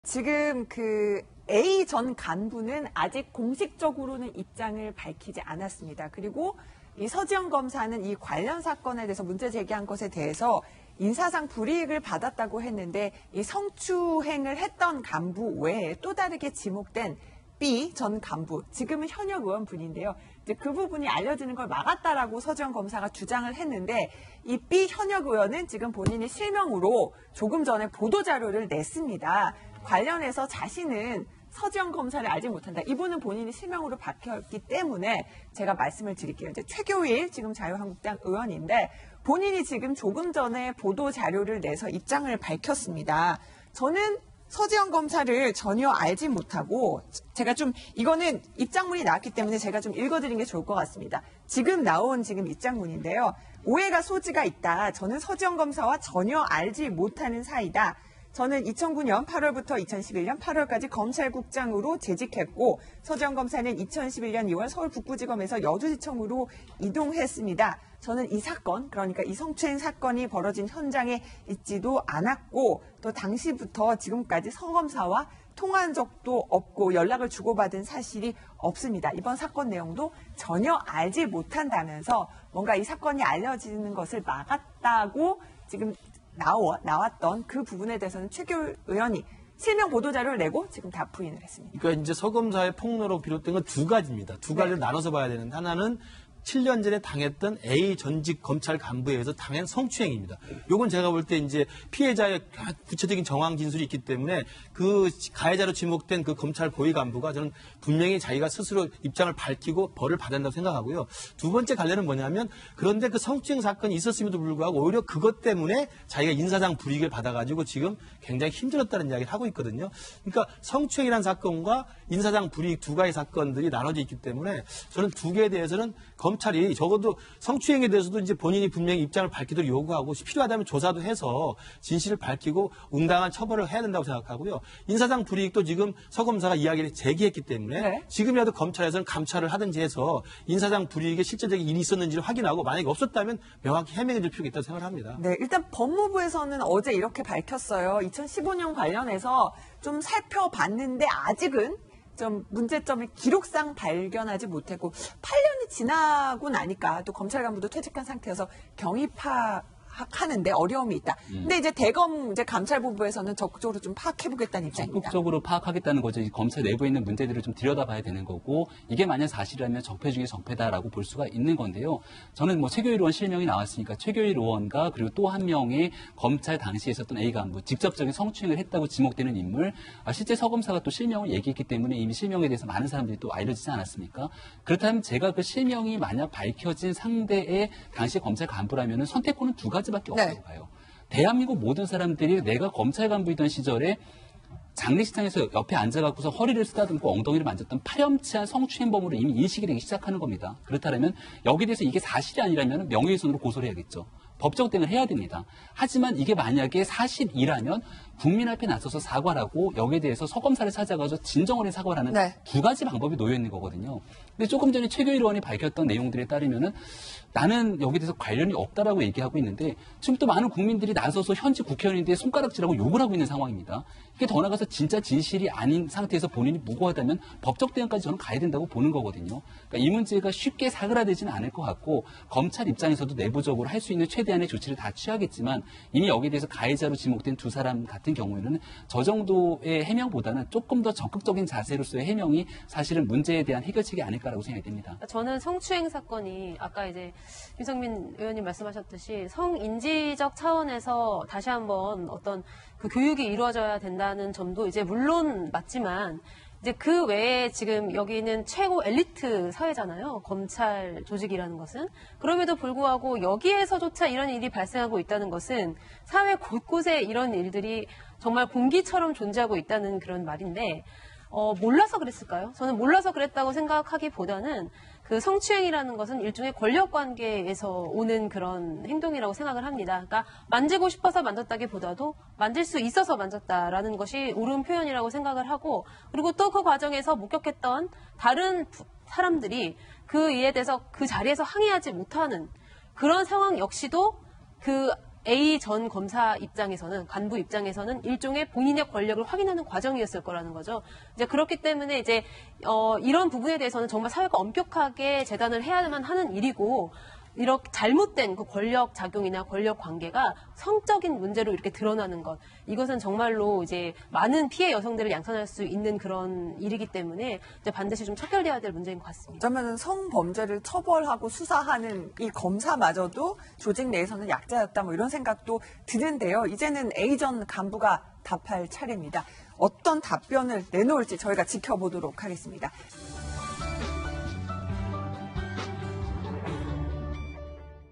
지금 그 A 전 간부는 아직 공식적으로는 입장을 밝히지 않았습니다. 그리고 이 서지영 검사는 이 관련 사건에 대해서 문제 제기한 것에 대해서 인사상 불이익을 받았다고 했는데 이 성추행을 했던 간부 외에 또 다르게 지목된 B 전 간부, 지금은 현역 의원분인데요. 이제 그 부분이 알려지는 걸 막았다라고 서지영 검사가 주장을 했는데 이 B 현역 의원은 지금 본인이 실명으로 조금 전에 보도자료를 냈습니다. 관련해서 자신은 서지영 검사를 알지 못한다. 이분은 본인이 실명으로 밝혔기 때문에 제가 말씀을 드릴게요. 이제 최교일 지금 자유한국당 의원인데 본인이 지금 조금 전에 보도자료를 내서 입장을 밝혔습니다. 저는 서지영 검사를 전혀 알지 못하고 제가 좀 이거는 입장문이 나왔기 때문에 제가 좀 읽어드리는 게 좋을 것 같습니다. 지금 나온 지금 입장문인데요. 오해가 소지가 있다. 저는 서지영 검사와 전혀 알지 못하는 사이다. 저는 2009년 8월부터 2011년 8월까지 검찰국장으로 재직했고 서지영 검사는 2011년 2월 서울 북부지검에서 여주지청으로 이동했습니다. 저는 이 사건, 그러니까 이 성추행 사건이 벌어진 현장에 있지도 않았고 또 당시부터 지금까지 서 검사와 통화한 적도 없고 연락을 주고받은 사실이 없습니다. 이번 사건 내용도 전혀 알지 못한다면서 뭔가 이 사건이 알려지는 것을 막았다고 지금 나왔던 그 부분에 대해서는 최교일 의원이 실명 보도자료를 내고 지금 다 부인을 했습니다. 그러니까 이제 서 검사의 폭로로 비롯된 건 두 가지입니다. 두 가지를 나눠서 봐야 되는데 하나는 7년 전에 당했던 A 전직 검찰 간부에 의해서 당한 성추행입니다. 요건 제가 볼 때 이제 피해자의 구체적인 정황 진술이 있기 때문에 그 가해자로 지목된 그 검찰 고위 간부가 저는 분명히 자기가 스스로 입장을 밝히고 벌을 받아야 한다고 생각하고요. 두 번째 갈래는 뭐냐면 그런데 그 성추행 사건이 있었음에도 불구하고 오히려 그것 때문에 자기가 인사상 불이익을 받아가지고 지금 굉장히 힘들었다는 이야기를 하고 있거든요. 그러니까 성추행이라는 사건과 인사상 불이익 두 가지 사건들이 나눠져 있기 때문에 저는 두 개에 대해서는 검찰이 적어도 성추행에 대해서도 이제 본인이 분명히 입장을 밝히도록 요구하고 필요하다면 조사도 해서 진실을 밝히고 응당한 처벌을 해야 된다고 생각하고요. 인사상 불이익도 지금 서 검사가 이야기를 제기했기 때문에 지금이라도 검찰에서는 감찰을 하든지 해서 인사상 불이익에 실제적인 일이 있었는지를 확인하고 만약에 없었다면 명확히 해명해 줄 필요가 있다고 생각을 합니다. 네, 일단 법무부에서는 어제 이렇게 밝혔어요. 2015년 관련해서 좀 살펴봤는데 아직은 좀 문제점을 기록상 발견하지 못했고 8년이 지나고 나니까 또 검찰 간부도 퇴직한 상태여서 경위파악하는데 어려움이 있다. 근데 이제 대검 이제 감찰본부에서는 적극적으로 좀 파악해보겠다는 입장입니다. 적극적으로 파악하겠다는 거죠. 검찰 내부에 있는 문제들을 좀 들여다봐야 되는 거고 이게 만약 사실이라면 적폐 중에 적폐다라고 볼 수가 있는 건데요. 저는 뭐 최교일 의원 실명이 나왔으니까 최교일 의원과 그리고 또 한 명의 검찰 당시에 있었던 A 간부 직접적인 성추행을 했다고 지목되는 인물 실제 서 검사가 또 실명을 얘기했기 때문에 이미 실명에 대해서 많은 사람들이 또 알려지지 않았습니까? 그렇다면 제가 그 실명이 만약 밝혀진 상대의 당시 검찰 간부라면 선택권은 두 가지밖에 없다고 봐요. 대한민국 모든 사람들이 내가 검찰 간부이던 시절에 장례식장에서 옆에 앉아갖고서 허리를 쓰다듬고 엉덩이를 만졌던 파렴치한 성추행범으로 이미 인식이 되기 시작하는 겁니다. 그렇다면 여기에 대해서 이게 사실이 아니라면 명예훼손으로 고소를 해야겠죠. 법적 대응을 해야 됩니다. 하지만 이게 만약에 사실이라면 국민 앞에 나서서 사과를 하고 여기에 대해서 서 검사를 찾아가서 진정어린 사과를 하는 두 가지 방법이 놓여 있는 거거든요. 근데 조금 전에 최교일 의원이 밝혔던 내용들에 따르면은 나는 여기에 대해서 관련이 없다라고 얘기하고 있는데 지금 또 많은 국민들이 나서서 현직 국회의원인데 손가락질하고 욕을 하고 있는 상황입니다. 이게 더 나가서 진짜 진실이 아닌 상태에서 본인이 무고하다면 법적 대응까지 저는 가야 된다고 보는 거거든요. 그러니까 이 문제가 쉽게 사그라들지는 않을 것 같고 검찰 입장에서도 내부적으로 할 수 있는 최대한의 조치를 다 취하겠지만 이미 여기에 대해서 가해자로 지목된 두 사람 같은 경우에는 저 정도의 해명보다는 조금 더 적극적인 자세로서의 해명이 사실은 문제에 대한 해결책이 아닐까라고 생각이 됩니다. 저는 성추행 사건이 아까 이제 윤석민 의원님 말씀하셨듯이 성인지적 차원에서 다시 한번 어떤 그 교육이 이루어져야 된다는 점도 이제 물론 맞지만 이제 그 외에 지금 여기는 최고 엘리트 사회잖아요. 검찰 조직이라는 것은. 그럼에도 불구하고 여기에서조차 이런 일이 발생하고 있다는 것은 사회 곳곳에 이런 일들이 정말 공기처럼 존재하고 있다는 그런 말인데 몰라서 그랬을까요? 저는 몰라서 그랬다고 생각하기보다는 그 성추행이라는 것은 일종의 권력 관계에서 오는 그런 행동이라고 생각을 합니다. 그러니까 만지고 싶어서 만졌다기보다도 만질 수 있어서 만졌다라는 것이 옳은 표현이라고 생각을 하고 그리고 또 그 과정에서 목격했던 다른 사람들이 그 이에 대해서 그 자리에서 항의하지 못하는 그런 상황 역시도 그 A 전 검사 입장에서는, 간부 입장에서는 일종의 본인의 권력을 확인하는 과정이었을 거라는 거죠. 이제 그렇기 때문에 이제 이런 부분에 대해서는 정말 사회가 엄격하게 재단을 해야만 하는 일이고, 이렇게 잘못된 그 권력 작용이나 권력 관계가 성적인 문제로 이렇게 드러나는 것, 이것은 정말로 이제 많은 피해 여성들을 양산할 수 있는 그런 일이기 때문에 이제 반드시 좀 척결돼야 될 문제인 것 같습니다. 어쩌면 성범죄를 처벌하고 수사하는 이 검사마저도 조직 내에서는 약자였다 뭐 이런 생각도 드는데요. 이제는 A 전 간부가 답할 차례입니다. 어떤 답변을 내놓을지 저희가 지켜보도록 하겠습니다.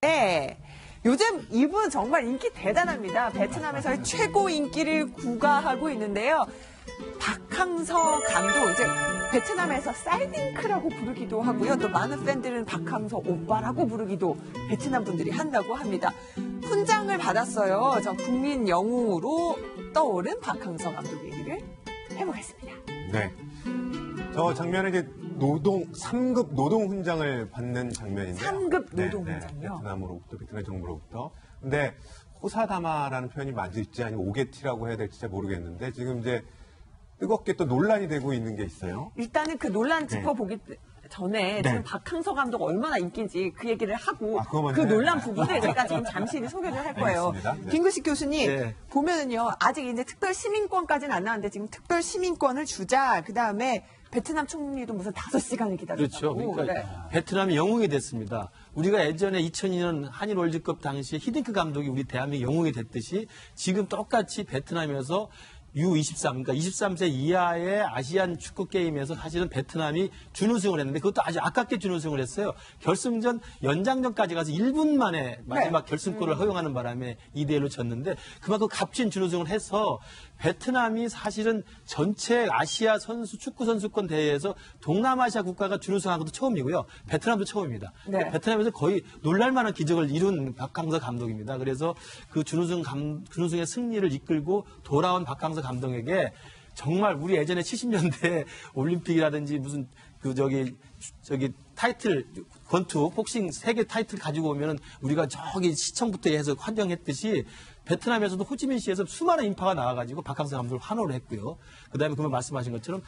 네. 요즘 이분 정말 인기 대단합니다. 베트남에서의 최고 인기를 구가하고 있는데요. 박항서 감독, 이제 베트남에서 쌀딩크라고 부르기도 하고요. 또 많은 팬들은 박항서 오빠라고 부르기도 베트남 분들이 한다고 합니다. 훈장을 받았어요. 저 국민 영웅으로 떠오른 박항서 감독 얘기를 해보겠습니다. 네. 저 장면은 이제 3급 노동 훈장을 받는 장면인데요. 3급 노동 훈장이요? 베트남으로부터, 베트남 정부로부터. 근데 호사다마라는 표현이 맞을지 아니면 오게티라고 해야 될지 잘 모르겠는데 지금 이제 뜨겁게 또 논란이 되고 있는 게 있어요. 일단은 그 논란 짚어보기 전에 네. 지금 박항서 감독 얼마나 인기인지 그 얘기를 하고 그거 먼저 그 논란 해야죠. 부분을 제가 지금 잠시 소개를 할 거예요. 알겠습니다. 네. 김구식 교수님 네. 보면은요 아직 이제 특별 시민권까지는 안 나왔는데 지금 특별 시민권을 주자. 그 다음에 베트남 총리도 무슨 5시간을 기다렸다고. 그렇죠. 그러니까 네. 베트남이 영웅이 됐습니다. 우리가 예전에 2002년 한일 월드컵 당시에 히딩크 감독이 우리 대한민국 영웅이 됐듯이 지금 똑같이 베트남에서 U23, 그러니까 23세 이하의 아시안 축구 게임에서 사실은 베트남이 준우승을 했는데 그것도 아주 아깝게 준우승을 했어요. 결승전 연장전까지 가서 1분 만에 마지막 결승골을 허용하는 바람에 2대1로 졌는데 그만큼 값진 준우승을 해서 베트남이 사실은 전체 아시아 선수 축구 선수권 대회에서 동남아시아 국가가 준우승한 것도 처음이고요. 베트남도 처음입니다. 네. 베트남에서 거의 놀랄만한 기적을 이룬 박항서 감독입니다. 그래서 그 준우승의 승리를 이끌고 돌아온 박항서 감독에게 정말 우리 예전에 70년대 올림픽이라든지 무슨 저기 타이틀 권투 복싱 세계 타이틀 가지고 오면은 우리가 저기 시청부터 해서 환영했듯이 베트남에서도 호치민시에서 수많은 인파가 나와가지고 박항서 감독을 환호를 했고요. 그다음에 그분 말씀하신 것처럼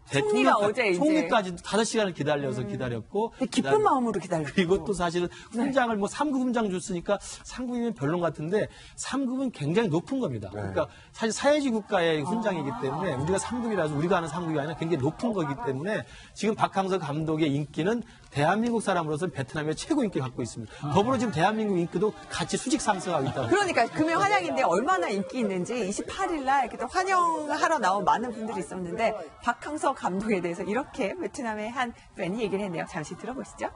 총리가 어제 이제 총리까지 5시간을 기다려서 기다렸고 기쁜 그다음에 마음으로 기다렸고. 그리고 또 사실은 훈장을 뭐 3급 훈장 줬으니까 3급이면 별론 같은데 3급은 굉장히 높은 겁니다. 그러니까 사실 사회주의 국가의 훈장이기 때문에 우리가 3급이라서 우리가 하는 3급이 아니라 굉장히 높은 거기 때문에 지금 박항서 감독의 인기는 대한민국 사람으로서는 베트남의 최고 인기를 갖고 있습니다. 더불어 지금 대한민국 인기도 같이 수직 상승하고 있다고. 그러니까 금요 환영인데 얼마나 인기 있는지 28일 날 그때 환영하러 나온 많은 분들이 있었는데 박항서 감독에 대해서 이렇게 베트남의 한 팬이 얘기를 했네요. 잠시 들어보시죠.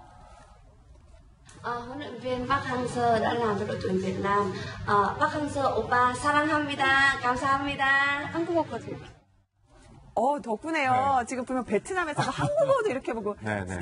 huấn luyện viên Park Hang-seo đã làm cho đội tuyển Việt Nam. Park Hang-seo oppa 사랑합니다. 감사합니다. 한국어까지. 덕분에요. 지금 보면 베트남에서도 한국어도 이렇게 보고 네, 네.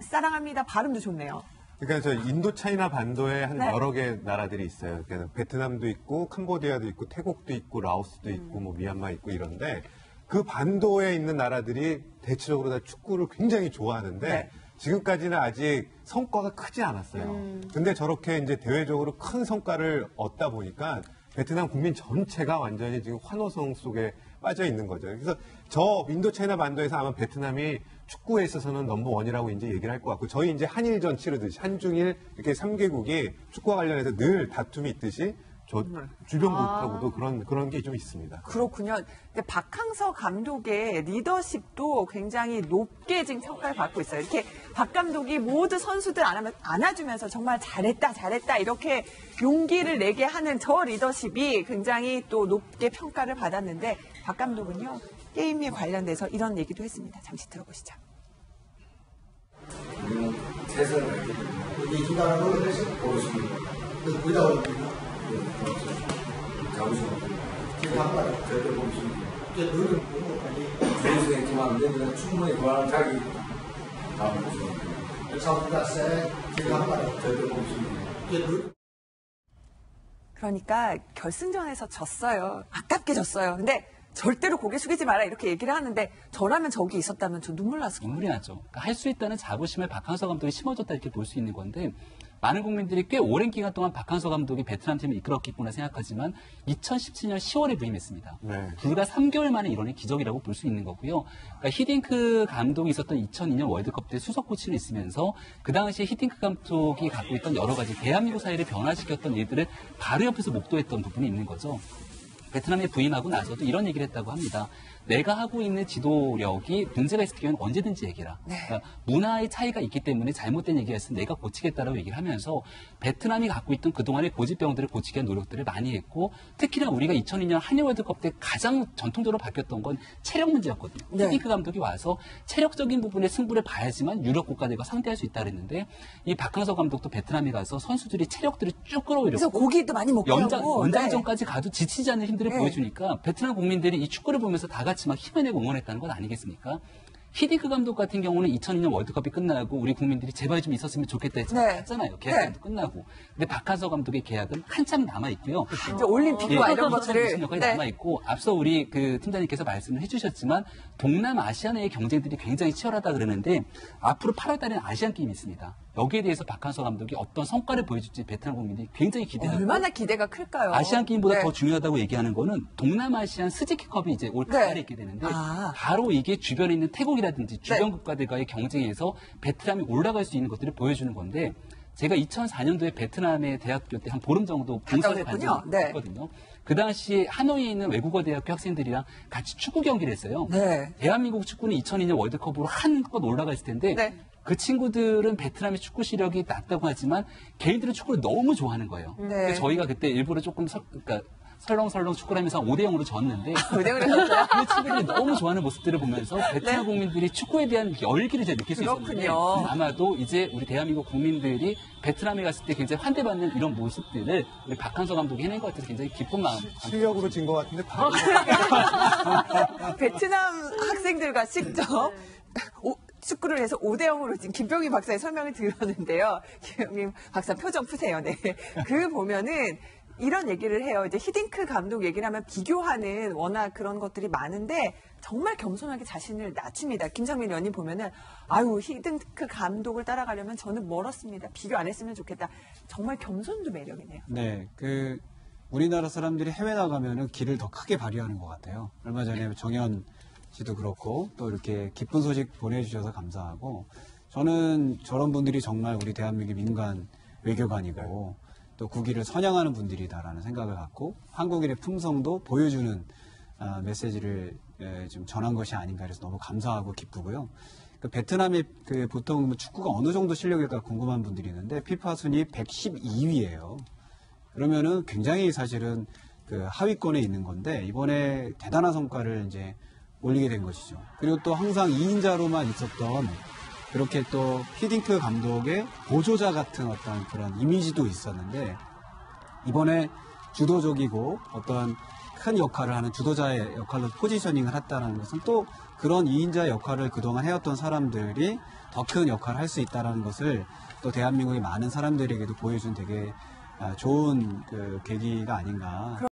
사랑합니다. 발음도 좋네요. 그러니까 저 인도 차이나 반도에 한 네. 여러 개 나라들이 있어요. 그러니까 베트남도 있고 캄보디아도 있고 태국도 있고 라오스도 있고 뭐 미얀마 있고 이런데 그 반도에 있는 나라들이 대체적으로 다 축구를 굉장히 좋아하는데 네. 지금까지는 아직 성과가 크지 않았어요. 근데 저렇게 이제 대외적으로 큰 성과를 얻다 보니까 베트남 국민 전체가 완전히 지금 환호성 속에 빠져 있는 거죠. 그래서 저 인도 차이나 반도에서 아마 베트남이 축구에 있어서는 넘버원이라고 이제 얘기를 할 것 같고 저희 이제 한일전 치르듯이 한중일 이렇게 3개국이 축구와 관련해서 늘 다툼이 있듯이 저 주변국하고도 그런 게 좀 있습니다. 그렇군요. 근데 박항서 감독의 리더십도 굉장히 높게 지금 평가를 받고 있어요. 이렇게 박 감독이 모두 선수들 안아주면서 정말 잘했다 이렇게 용기를 내게 하는 저 리더십이 굉장히 또 높게 평가를 받았는데 박 감독은요 게임에 관련돼서 이런 얘기도 했습니다. 잠시 들어보시죠. 우리는 최선을 이 기간을 위해서 보겠습니다. 그러다 자부심 지금 한 번 절대 보겠습니다. 이제 너는 보고까지 재수했지만 너는 충분히 그만한 자기 다 보겠습니다. 사부다 세 지금 한 번 절대 보겠습니다. 이제 너 그러니까 결승전에서 졌어요. 아깝게 졌어요. 근데 절대로 고개 숙이지 마라 이렇게 얘기를 하는데 저라면 저기 있었다면 저 눈물 났을 거예요. 눈물이 나죠. 그러니까 할 수 있다는 자부심을 박항서 감독이 심어줬다 이렇게 볼 수 있는 건데 많은 국민들이 꽤 오랜 기간 동안 박항서 감독이 베트남 팀을 이끌었겠구나 생각하지만 2017년 10월에 부임했습니다. 네. 불과 3개월 만에 이뤄낸 기적이라고 볼 수 있는 거고요. 그러니까 히딩크 감독이 있었던 2002년 월드컵 때 수석 코치로 있으면서 그 당시에 히딩크 감독이 갖고 있던 여러 가지 대한민국 사회를 변화시켰던 일들을 바로 옆에서 목도했던 부분이 있는 거죠. 베트남에 부임하고 나서도 이런 얘기를 했다고 합니다. 내가 하고 있는 지도력이 문제가 있을 경우는 언제든지 얘기해라. 그러니까 문화의 차이가 있기 때문에 잘못된 얘기가 있으면 내가 고치겠다라고 얘기를 하면서 베트남이 갖고 있던 그동안의 고질병들을 고치기 위한 노력들을 많이 했고 특히나 우리가 2002년 한일 월드컵 때 가장 전통적으로 바뀌었던 건 체력 문제였거든요. 네. 히딩크 감독이 와서 체력적인 부분에 승부를 봐야지만 유럽 국가들과 상대할 수 있다 그랬는데 이 박항서 감독도 베트남에 가서 선수들이 체력들을 쭉 끌어올렸고 그래서 고기도 많이 먹고 하고. 연장전까지 가도 지치지 않는 힘들을 네. 보여주니까 베트남 국민들이 이 축구를 보면서 다 같이 막 힘을 내고 응원했다는 건 아니겠습니까? 히딩크 감독 같은 경우는 2002년 월드컵이 끝나고 우리 국민들이 제발 좀 있었으면 좋겠다 했잖아요. 계약도 끝나고. 근데 박항서 감독의 계약은 한참 남아있고요. 이제 올림픽과 이런 것들을. 무슨 역할이 남아있고 앞서 우리 그 팀장님께서 말씀을 해주셨지만 동남아시아 내의 경쟁들이 굉장히 치열하다 그러는데 앞으로 8월 달에는 아시안 게임이 있습니다. 여기에 대해서 박항서 감독이 어떤 성과를 보여줄지 베트남 국민들이 굉장히 기대하고 얼마나 기대가 클까요? 아시안 게임보다 네. 더 중요하다고 얘기하는 거는 동남아시안 스즈키컵이 이제 올 가을에 있게 되는데 바로 이게 주변에 있는 태국이라든지 주변 국가들과의 경쟁에서 베트남이 올라갈 수 있는 것들을 보여주는 건데 제가 2004년도에 베트남의 대학교 때 한 보름 정도 봉사를 간 적이 있거든요. 그 당시에 하노이에 있는 외국어 대학교 학생들이랑 같이 축구 경기를 했어요. 네. 대한민국 축구는 2002년 월드컵으로 한껏 올라가 있을 텐데 네. 그 친구들은 베트남의 축구 시력이 낮다고 하지만 걔네들은 축구를 너무 좋아하는 거예요. 그래서 저희가 그때 일부러 조금 그러니까 설렁설렁 축구를 하면서 5대0으로 졌는데 그 친구들이 너무 좋아하는 모습들을 보면서 베트남 국민들이 축구에 대한 열기를 제가 느낄 수 있었는데 아마도 이제 우리 대한민국 국민들이 베트남에 갔을 때 굉장히 환대받는 이런 모습들을 우리 박항서 감독이 해낸 것 같아서 굉장히 기쁜 마음. 실력으로 진 것 같은데 다. 베트남 학생들과 직접 축구를 해서 5대0으로 지금 김병희 박사의 설명을 들었는데요. 김병희 박사 표정 푸세요. 네. 그 보면은 이런 얘기를 해요. 이제 히딩크 감독 얘기를 하면 비교하는 워낙 그런 것들이 많은데 정말 겸손하게 자신을 낮춥니다. 김상민 의원님 보면은 아유 히딩크 감독을 따라가려면 저는 멀었습니다. 비교 안 했으면 좋겠다. 정말 겸손도 매력이네요. 네, 우리나라 사람들이 해외 나가면은 길을 더 크게 발휘하는 것 같아요. 얼마 전에 정현 씨도 그렇고 또 이렇게 기쁜 소식 보내주셔서 감사하고 저는 저런 분들이 정말 우리 대한민국의 민간 외교관이고 또 국위를 선양하는 분들이다라는 생각을 갖고 한국인의 품성도 보여주는 메시지를 좀 전한 것이 아닌가 해서 너무 감사하고 기쁘고요. 베트남이 보통 축구가 어느 정도 실력일까 궁금한 분들이 있는데 피파 순위 112위예요. 그러면은 굉장히 사실은 하위권에 있는 건데 이번에 대단한 성과를 이제 올리게 된 것이죠. 그리고 또 항상 2인자로만 있었던 그렇게 또 히딩크 감독의 보조자 같은 어떤 그런 이미지도 있었는데 이번에 주도적이고 어떤 큰 역할을 하는 주도자의 역할로 포지셔닝을 했다는 것은 또 그런 2인자 역할을 그동안 해왔던 사람들이 더 큰 역할을 할 수 있다는 것을 또 대한민국의 많은 사람들에게도 보여준 되게 좋은 계기가 아닌가.